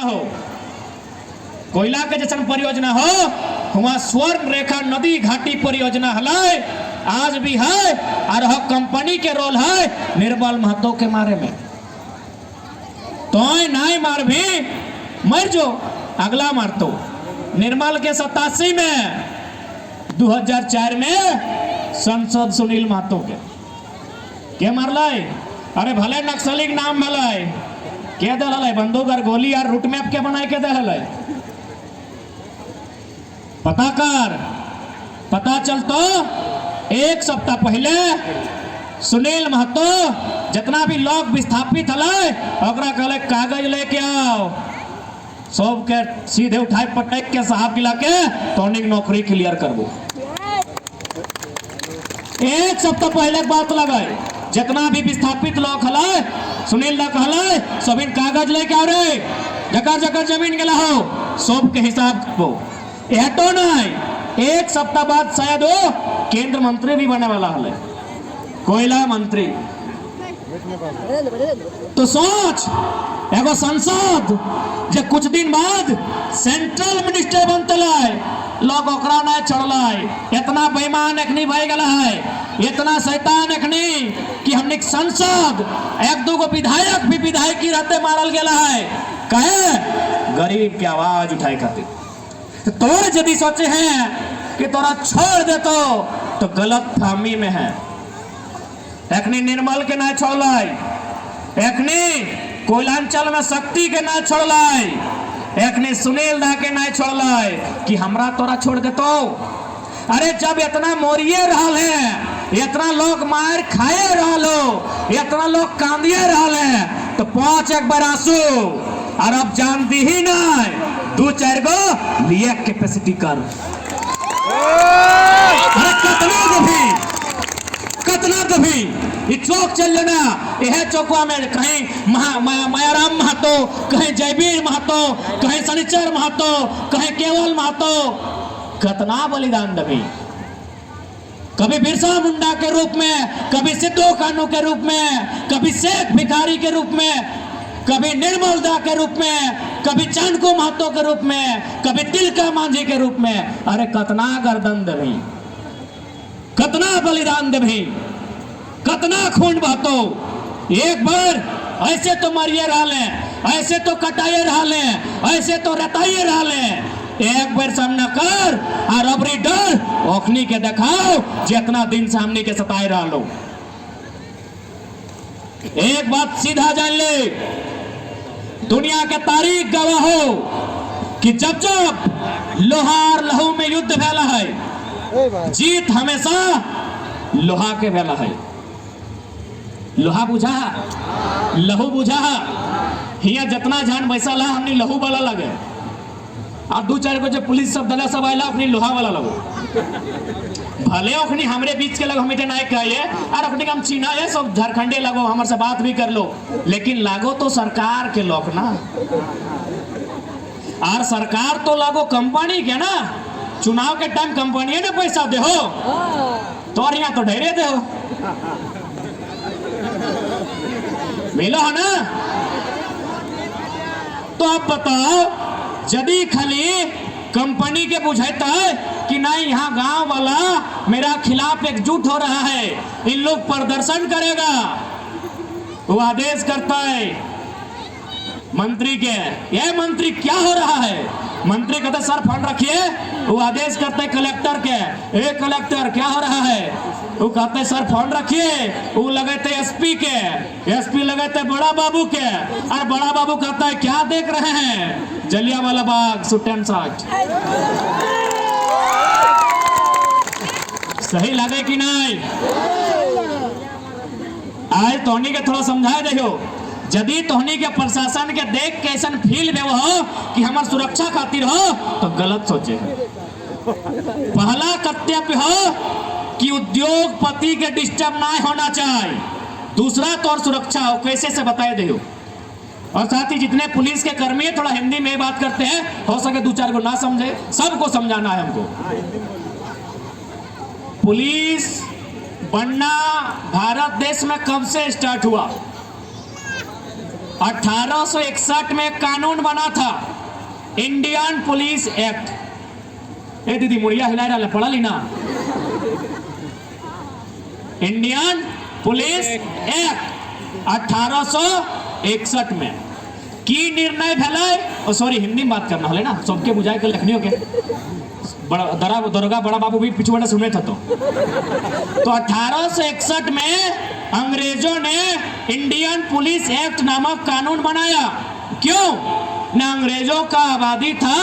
हो, कोयला के जैसन परियोजना हो, वहां स्वर्ण रेखा नदी घाटी परियोजना हलाय आज भी है, और कंपनी के रोल है निर्मल महतो के मारे में। तो नहीं मार भी मर जो अगला मार तो निर्मल के 87 में 2004 में संसद सुनील महतो के मारलाय। अरे भले नक्सली नाम भले के दल बंदूक और गोली और रूट मैप के बनाए के दल पता कर। पता चलतो एक सप्ताह पहले सुनील महतो जितना भी लोग विस्थापित हले कहले कागज लेके आओ, सब के सीधे उठाए पटक के साहब गिला के तोनिक नौकरी क्लियर करबो। एक सप्ताह पहले बात लगाए, जितना भी विस्थापित लोग हले सुनील दा कहले सबिन कागज लेके आओ रे, जकर जकर जमीन गेला हो सब के हिसाब को। यह तो नहीं, एक सप्ताह बाद शायद वो केंद्र मंत्री भी बनने वाला है, कोयला मंत्री। तो सोच एगो संसद जो कुछ दिन बाद सेंट्रल मिनिस्टर बनते लाए, लोग ओकरा नहीं छोड़लाय। इतना बेईमान एखनी भय गला है, इतना शैतान एखनी कि हमने संसद एक दो गो विधायक भी विधायकी रहते मारल गया है, कहे गरीब की आवाज उठाए खातिर। तो यदि सोचे हैं कि तोरा छोड़ दे तो गलत फहमी में है। एखनी निर्मल के ना छोड़लाई, एखनी कोयलांचल में शक्ति के ना छोड़लाई, एखनी सुनील दा के ना छोड़लाई कि हमरा तोरा छोड़ दे तो। अरे जब इतना मोरिए रहल है, इतना लोग मार खाए रहलो, इतना लोग कांदिए रहल है, तो 5 एक बार आंसू और अब जानती ही नहीं 2-4 गो लिए कैपेसिटी कर। अरे कतना कभी चौक चल लेना, यह चौकवा में कहीं मायाराम महतो, कहीं जयवीर महतो, कहीं शनिचर महतो, कहीं केवल महतो, कतना बलिदान दबी। कभी बिरसा मुंडा के रूप में, कभी सिद्धो कानू के रूप में, कभी शेख भिखारी के रूप में, कभी निर्मल दा के रूप में, कभी चंदको महतो के रूप में, कभी तिलका मांझी के रूप में। अरे कतना गर्दन दबी, कतना बलिदान दबी, कतना खून बहतो। एक बार ऐसे तो मारिए रहले, ऐसे तो कटाइए रहले, ऐसे तो रताइए रहले। एक बार सामना कर और अबरी डर ओखनी के दिखाओ जितना दिन सामने के सताए रहलो। एक बात सीधा जान ले, दुनिया के तारीख गवाह हो कि जब जब लोहार लहू में युद्ध भेला है, जीत हमेशा लोहा के भेला है। लोहा बुझा, लहू बुझा, हिया जितना जान वैसा ला हमने लहू वाला लगे, और 2-4 गो जो पुलिस सब दला सब आयला अपनी लोहा वाला लगो। भले ओखनी हमरे बीच के लोग हमें नहीं कहिए, और अपने हम चीना है सब झारखंडे लगो, हमारे से बात भी कर लो, लेकिन लागो तो सरकार के लोग ना, और सरकार तो लागो कंपनी के ना। चुनाव के टाइम कंपनी ने पैसा दे हो तो, और यहाँ तो ढेरे दे हो मिलो है ना। तो आप बताओ, यदि खाली कंपनी के बुझाता है कि नहीं यहाँ गांव वाला मेरा खिलाफ एकजुट हो रहा है, इन लोग प्रदर्शन करेगा, वो आदेश करता है मंत्री के, ये मंत्री क्या हो रहा है, मंत्री कहते सर फंड रखिए, वो आदेश करते कलेक्टर के, ए कलेक्टर क्या हो रहा है, वो कहते सर फंड रखिए, वो लगाते एसपी के, एसपी लगाते बड़ा बाबू के, और बड़ा बाबू कहता है क्या देख रहे हैं, जलियांवाला बाग सुट एंड साट। सही लगे कि नहीं? आज तोहनी के थोड़ा समझाए देखो, यदि तोहनी के प्रशासन के देख के ऐसा फील में हो कि हमार सुरक्षा खातिर हो, तो गलत सोचे। पहला कर्तव्य हो कि उद्योगपति के डिस्टर्ब ना होना चाहिए, दूसरा तो और सुरक्षा हो, कैसे से बताए दे। और साथ ही जितने पुलिस के कर्मी है थोड़ा हिंदी में बात करते हैं, हो सके 2-4 को ना समझे, सबको समझाना है हमको। पुलिस बनना भारत देश में कब से स्टार्ट हुआ? 1861 में कानून बना था, इंडियन पुलिस एक्ट। ए दीदी मुड़िया हिला रहा, पढ़ा ली ना? इंडियन पुलिस एक्ट 1861 में की निर्णय भेलै। सॉरी, हिंदी में बात करना होले ना, सबके बुझाए के लखनियों के बड़ा दरोगा बड़ा बाबू भी पिछुआ सुने थे। तो 1861 में अंग्रेजों ने इंडियन पुलिस एक्ट नामक कानून बनाया। क्यों? ना अंग्रेजों का आबादी था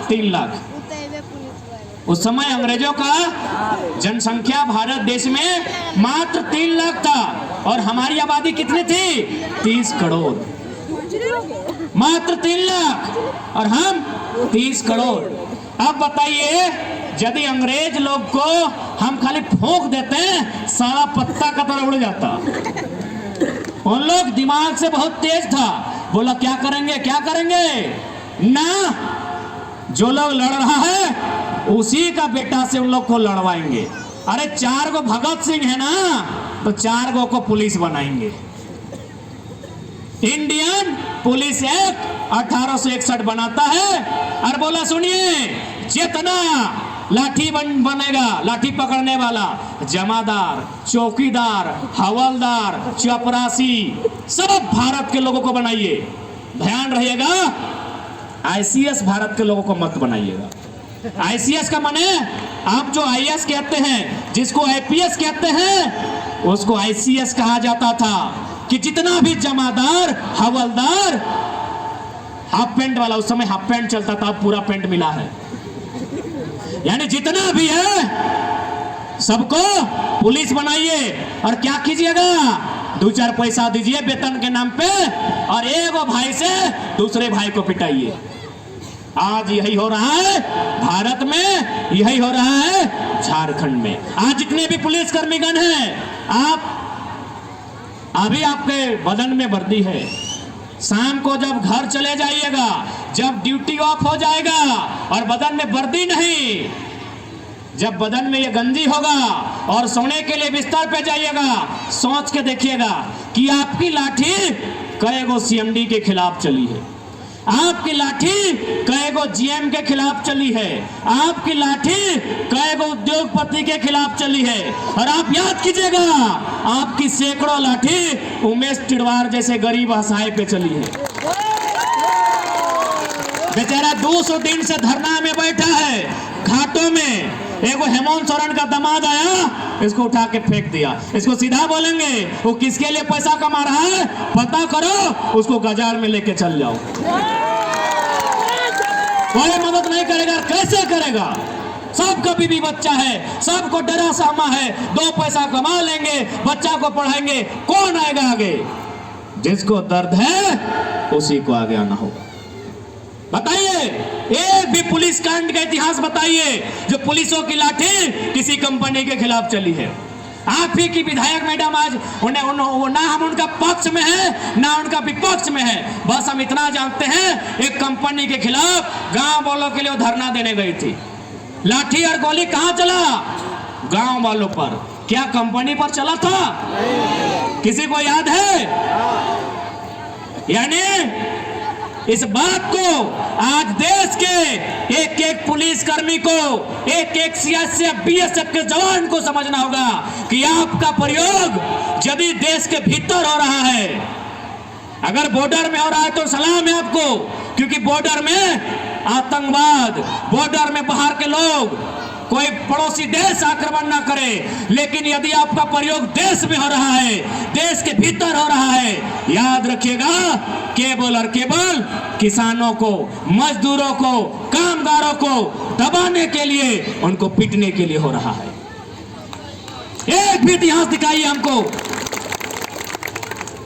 3 लाख। उस समय अंग्रेजों का जनसंख्या भारत देश में मात्र 3 लाख था, और हमारी आबादी कितनी थी? 30 करोड़। मात्र 3 लाख और हम 30 करोड़। अब बताइए, यदि अंग्रेज लोग को हम खाली फूंक देते हैं, सारा पत्ता का तरह उड़ जाता। उन लोग दिमाग से बहुत तेज था, बोला क्या करेंगे क्या करेंगे ना, जो लोग लड़ रहा है उसी का बेटा से उन लोग को लड़वाएंगे। अरे 4 गो भगत सिंह है ना, तो 4 गो को पुलिस बनाएंगे। इंडियन पुलिस एक्ट 1861 बनाता है और बोला सुनिए, जितना लाठी बनेगा, लाठी पकड़ने वाला, जमादार, चौकीदार, हवलदार, चपरासी, सब भारत के लोगों को बनाइए। ध्यान रहिएगा, आईसीएस भारत के लोगों को मत बनाइएगा। आईसीएस का माने आप जो आईएएस कहते हैं, जिसको आईपीएस कहते हैं, उसको आईसीएस कहा जाता था। कि जितना भी जमादार, हवलदार, हाफ पैंट वाला, उस समय हाफ पैंट चलता था, अब पूरा पैंट मिला है, यानी जितना भी है सबको पुलिस बनाइए। और क्या कीजिएगा? 2-4 पैसा दीजिए वेतन के नाम पे, और एक भाई से दूसरे भाई को पिटाइए। आज यही हो रहा है भारत में, यही हो रहा है झारखंड में। आज जितने भी पुलिसकर्मीगण हैं, आप अभी आपके बदन में वर्दी है, शाम को जब घर चले जाइएगा, जब ड्यूटी ऑफ हो जाएगा और बदन में वर्दी नहीं, जब बदन में ये गंजी होगा और सोने के लिए बिस्तर पे जाइएगा, सोच के देखिएगा कि आपकी लाठी कई गो सीएमडी के खिलाफ चली है, आपकी लाठी कई गो जीएम के खिलाफ चली है, आपकी लाठी कई गो उद्योगपति के खिलाफ चली है। और आप याद कीजिएगा, आपकी सैकड़ों लाठी उमेश टिड़वार जैसे गरीब असहाय पे चली है। बेचारा 200 दिन से धरना में बैठा है घाटों में। एगो हेमंत सोरेन का दामाद आया, इसको उठा के फेंक दिया। इसको सीधा बोलेंगे, वो किसके लिए पैसा कमा रहा है पता करो, उसको बाजार में लेके चल जाओ। कोई मदद नहीं करेगा, कैसे करेगा? सबका बीवी बच्चा है, सबको डरा सहमा है, 2 पैसा कमा लेंगे, बच्चा को पढ़ाएंगे, कौन आएगा आगे? जिसको दर्द है उसी को आगे आना होगा। बताइए, एक भी पुलिस कांड का इतिहास बताइए जो पुलिसों की लाठी किसी कंपनी के खिलाफ चली है। आप ही की विधायक मैडम आज ना हम उनका पक्ष में है ना उनका विपक्ष में है, बस हम इतना जानते हैं, एक कंपनी के खिलाफ गांव वालों के लिए वो धरना देने गई थी। लाठी और गोली कहां चला? गांव वालों पर। क्या कंपनी पर चला था? किसी को याद है? यानी इस बात को आज देश के एक एक पुलिसकर्मी को, एक एक सीआरपीएफ बीएसएफ के जवान को समझना होगा कि आपका प्रयोग यदि देश के भीतर हो रहा है, अगर बॉर्डर में हो रहा है तो सलाम है आपको, क्योंकि बॉर्डर में आतंकवाद, बॉर्डर में बाहर के लोग, कोई पड़ोसी देश आक्रमण ना करे। लेकिन यदि आपका प्रयोग देश में हो रहा है, देश के भीतर हो रहा है, याद रखिएगा, केवल और केवल किसानों को, मजदूरों को, कामगारों को दबाने के लिए, उनको पीटने के लिए हो रहा है। एक भी इतिहास दिखाइए हमको।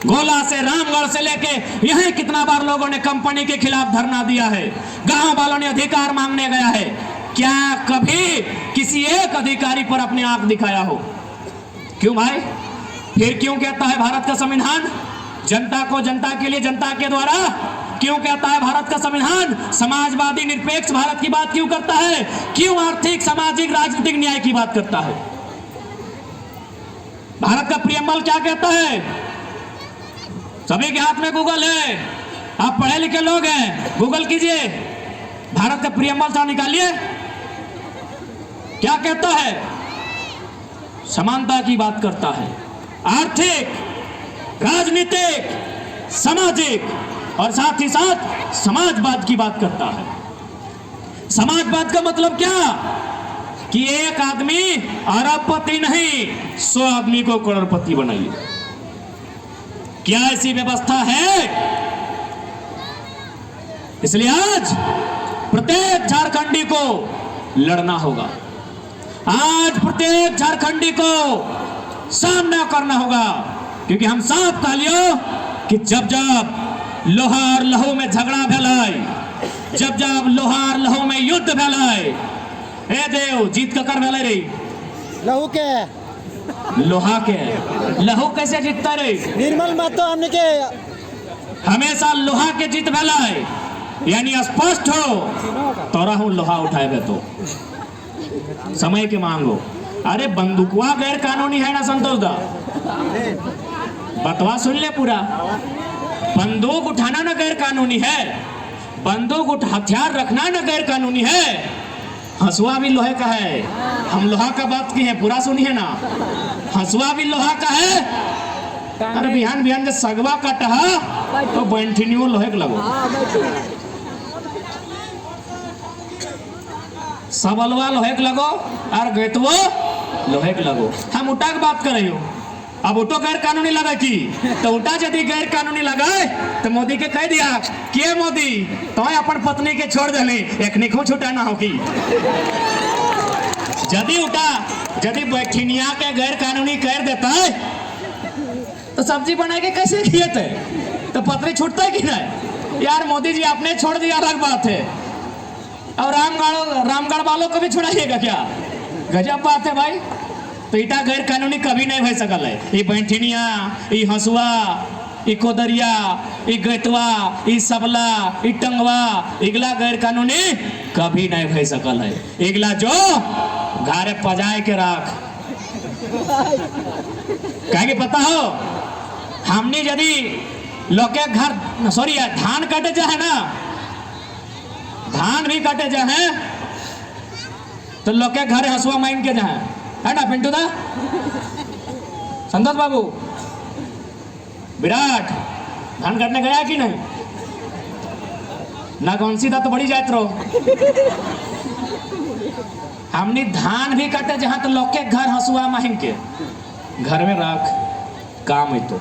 गोला से, रामगढ़ से लेके यहीं कितना बार लोगों ने कंपनी के खिलाफ धरना दिया है, गांव वालों ने अधिकार मांगने गया है। क्या कभी किसी एक अधिकारी पर अपने आंख दिखाया हो? क्यों भाई? फिर क्यों कहता है भारत का संविधान जनता को, जनता के लिए, जनता के द्वारा? क्यों कहता है भारत का संविधान समाजवादी निरपेक्ष भारत की बात क्यों करता है? क्यों आर्थिक, सामाजिक, राजनीतिक न्याय की बात करता है? भारत का प्रियम्बल क्या कहता है? सभी के हाथ में गूगल है, आप पढ़े लिखे लोग हैं, गूगल कीजिए, भारत का प्रियम्बल साहब निकालिए, क्या कहता है? समानता की बात करता है, आर्थिक, राजनीतिक, सामाजिक और साथ ही साथ समाजवाद की बात करता है। समाजवाद का मतलब क्या कि एक आदमी अरबपति नहीं 100 आदमी को करोड़पति बनाइए। क्या ऐसी व्यवस्था है? इसलिए आज प्रत्येक झारखंडी को लड़ना होगा, आज प्रत्येक झारखंडी को सामना करना होगा, क्योंकि हम साफ कह लियो कि जब जब लोहा और लहू में झगड़ा फैलाए, जब जब लोहा और लहू में युद्ध फैलाए, ए देव जीत का कर फैला रही लहू के लोहा के लहू कैसे जीतता रही? निर्मल मत तो हमने के हमेशा लोहा के जीत फैलाए, यानी स्पष्ट हो तोरा हूं लोहा उठाएगा तो समय के मांगो। अरे बंदूकवा गैर कानूनी है ना संतोष दा, बतवा सुन ले पूरा। बंदूक उठाना ना गैर कानूनी है, बंदूक हथियार रखना ना गैर कानूनी है। हंसुआ भी लोहे का है, हम लोहा का बात की है, पूरा सुनिए ना। हंसुआ भी लोहा का है। अरे बिहान बिहान जब सगवा कटहा तो बैंठिनियो लोहे के लगो, सबलवा लोहे के लगो और गैतवो लोहे के लगो। हम उठा के बात कर रही हो, अब उठो गैर कानूनी लगा की तो उठा यदि गैर कानूनी लगाए तो मोदी के कह दिया के मोदी तो अपन पत्नी के छोड़ दे एखनी को छुटाना हो की यदि उठा यदि बैठिनिया के गैर कानूनी कर देता है तो सब्जी बना के कैसे किए थे, तो पत्नी छूटता है कि नहीं? यार मोदी जी आपने छोड़ दिया अलग बात है, और रामगढ़ वालों को भी छुड़ाइएगा क्या? गजब बात है भाई। तो इटा गैर कानूनी कभी नहीं हो सकल है। ये बैंठिनिया, ये हंसुआ, ये कोदरिया, ये गैतवा, ये सबला, ये टंगवा, इगला गैर कानूनी कभी नहीं हो सकल है। इगला जो घारे पजाए के रख कहेंगे पता हो, हमने यदि लोग के घर सॉरी धान काटे जाए ना, धान भी काटे जाए तो लोग के घर हंसुआ मांग के जाए, है ना पिंटू दा, संतोष बाबू, विराट धान काटने गया कि नहीं? ना कौन सी था तो बड़ी जात रहो। हमने धान भी काटे जहां तो लोग के घर हंसुआ मांग के घर में रख, काम है तो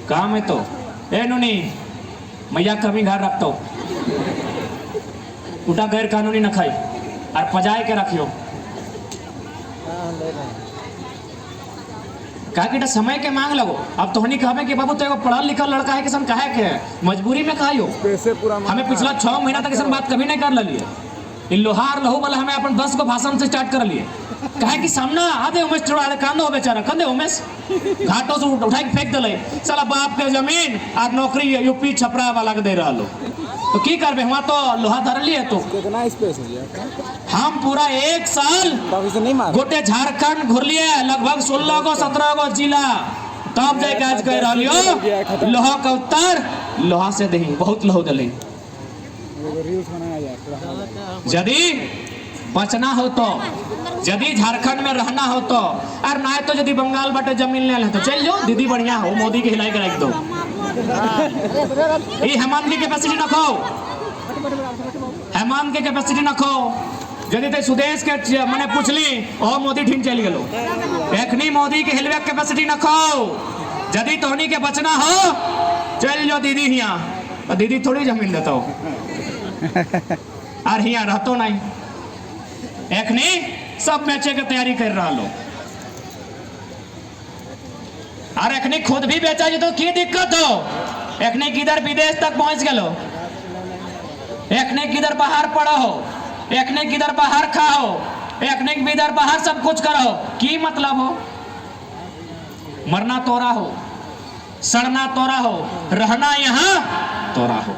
काम है तो ए नुनी मैया कभी घर रखता हूँ, उठा गैर कानूनी न खाई और पजाए के रखियो। कहा कि समय के मांग लगो। अब तो हनी कहे कि बाबू तो एगो पढ़ा लिखा लड़का है किसन कहे के मजबूरी में खाइयो। हमें पिछला 6 महीना तक किसन बात कभी नहीं कर लिए। लोहार लहू वाला हमें अपन 10 को भाषण से स्टार्ट कर लिए। कहे कि सामना आधे उमेश थोड़ा कांदो बेचारा कंदे उमेश घाटों से उठा के फेंक दिले, साला बाप के जमीन आज नौकरी यूपी छपरा वाला के दे रहा लो, तो की करबे? वहां तो लोहा धर लिए तो कितना स्पेस है? हम पूरा 1 साल गोटे झारखंड घुर लिए, लगभग 16 को 17 को जिला, तब जाके आज कह रहा लियो लोहा का उत्तर लोहा से दही बहुत लोह दले। यदि बचना हो तो, यदि झारखंड में रहना हो तो, और ना तो यदि बंगाल बटे जमीन ले तो चल जाओ, दीदी बढ़िया हो, मोदी के हिलाई के रख दो। ये हेमंत की कैपेसिटी रखो, हेमंत के कैपेसिटी रखो। यदि तो सुदेश के मैंने पूछली ओ मोदी ठीक चल गलो, एखनी मोदी के हिलवे कैपेसिटी रखो। यदि तोहनी के बचना हो चल जाओ दीदी हिया, और दीदी थोड़ी जमीन देता हो और हिया रहतो नहीं। एखनी सब बेचे के तैयारी कर रहा लो, और एखनी खुद भी बेचा तो की दिक्कत हो? एखनी किधर विदेश तक पहुंच गलो, एखनी किधर बाहर पड़ा हो, एखनी किधर बाहर खाओ, एखनी किधर बाहर सब कुछ करो, की मतलब हो? मरना तोरा हो, सड़ना तोरा हो, रहना यहाँ तोरा हो।